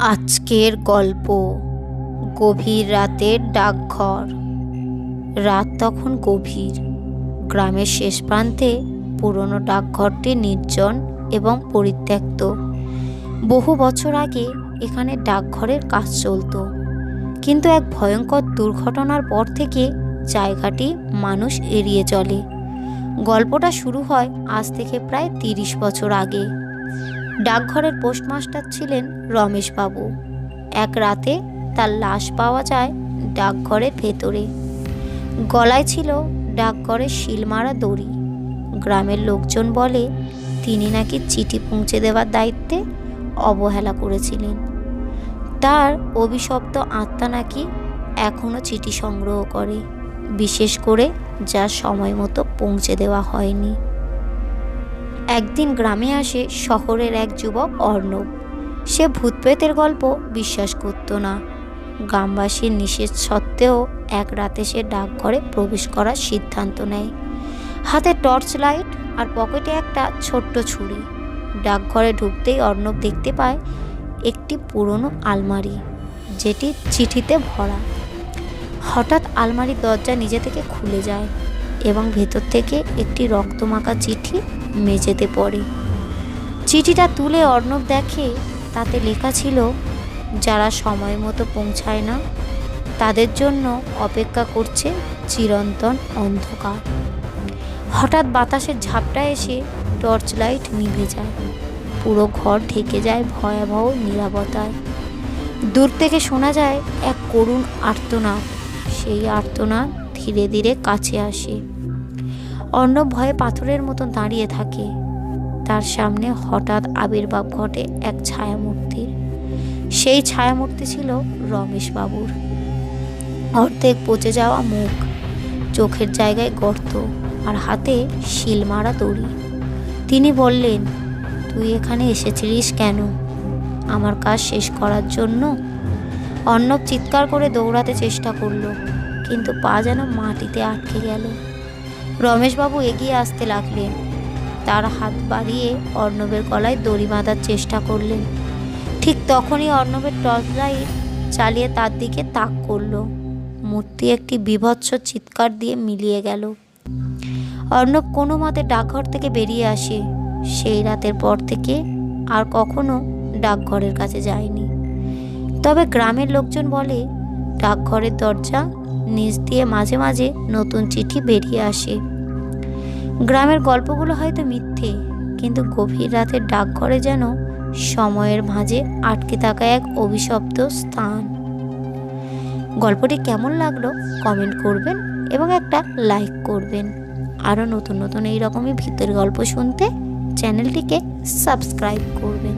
আজকের গল্প গভীর রাতের ডাকঘর। রাত তখন গভীর। গ্রামের শেষ প্রান্তে পুরনো ডাকঘরটি নির্জন এবং পরিত্যক্ত। বহু বছর আগে এখানে ডাকঘরের কাজ চলতো, কিন্তু এক ভয়ঙ্কর দুর্ঘটনার পর থেকে জায়গাটি মানুষ এড়িয়ে চলে। গল্পটা শুরু হয় আজ থেকে প্রায় 30 বছর আগে। ডাকঘরের পোস্টমাস্টার ছিলেন রমেশবাবু। এক রাতে তার লাশ পাওয়া যায় ডাকঘরের ভেতরে। গলায় ছিল ডাকঘরের শিলমারা দড়ি। গ্রামের লোকজন বলে তিনি নাকি চিঠি পৌঁছে দেওয়ার দায়িত্বে অবহেলা করেছিলেন। তার অভিশপ্ত আত্মা নাকি এখনও চিঠি সংগ্রহ করে, বিশেষ করে যা সময় মতো পৌঁছে দেওয়া হয়নি। একদিন গ্রামে আসে শহরের এক যুবক অর্ণব। সে ভূতপ্রেতের গল্প বিশ্বাস করত না। গ্রামবাসীর নিষেধ সত্ত্বেও এক রাতে সে ডাকঘরে প্রবেশ করার সিদ্ধান্ত নেয়। হাতে টর্চ লাইট আর পকেটে একটা ছোট্ট ছুরি। ডাকঘরে ঢুকতেই অর্ণব দেখতে পায় একটি পুরনো আলমারি, যেটি চিঠিতে ভরা। হঠাৎ আলমারির দরজা নিজে থেকে খুলে যায় এবং ভেতর থেকে একটি রক্তমাখা চিঠি মেঝেতে পড়ে। চিঠিটা তুলে অর্ণব দেখে তাতে লেখা ছিল, যারা সময় মতো পৌঁছায় না তাদের জন্য অপেক্ষা করছে চিরন্তন অন্ধকার। হঠাৎ বাতাসের ঝাপটা এসে টর্চ লাইট নিভে যায়। পুরো ঘর ঢেকে যায় ভয়াবহ নীরবতায়। দূর থেকে শোনা যায় এক করুণ আর্তনাদ। সেই আর্তনাদ ধীরে ধীরে কাছে আসে। অর্ণব ভয়ে পাথরের মতন দাঁড়িয়ে থাকে। তার সামনে হঠাৎ আবির্ভাব ঘটে এক ছায়ামূর্তির। সেই ছায়ামূর্তি ছিল রমেশবাবুর। অর্ধেক পচে যাওয়া মুখ, চোখের জায়গায় গর্ত আর হাতে শিলমারা দড়ি। তিনি বললেন, তুই এখানে এসেছিলিস কেন? আমার কাজ শেষ করার জন্য? অর্ণব চিৎকার করে দৌড়াতে চেষ্টা করলো, কিন্তু পা যেন মাটিতে আটকে গেল। রমেশবাবু এগিয়ে আসতে লাগলেন। তার হাত বাড়িয়ে অর্ণবের গলায় দড়ি বাঁধার চেষ্টা করলেন। ঠিক তখনই অর্ণবের টর্চ লাইট চালিয়ে তার দিকে তাক করলো। মূর্তি একটি বীভৎস চিৎকার দিয়ে মিলিয়ে গেল। অর্ণব কোনো মতে ডাকঘর থেকে বেরিয়ে আসে। সেই রাতের পর থেকে আর কখনো ডাকঘরের কাছে যায়নি। তবে গ্রামের লোকজন বলে ডাকঘরের দরজা নিচ দিয়ে মাঝে মাঝে নতুন চিঠি বেরিয়ে আসে। গ্রামের গল্পগুলো হয়তো মিথ্যে, কিন্তু গভীর রাতের ডাকঘরে যেন সময়ের মাঝে আটকে থাকা এক অভিশপ্ত স্থান। গল্পটি কেমন লাগলো কমেন্ট করবেন এবং একটা লাইক করবেন। আরও নতুন নতুন এইরকমই ভূতের গল্প শুনতে চ্যানেলটিকে সাবস্ক্রাইব করবেন।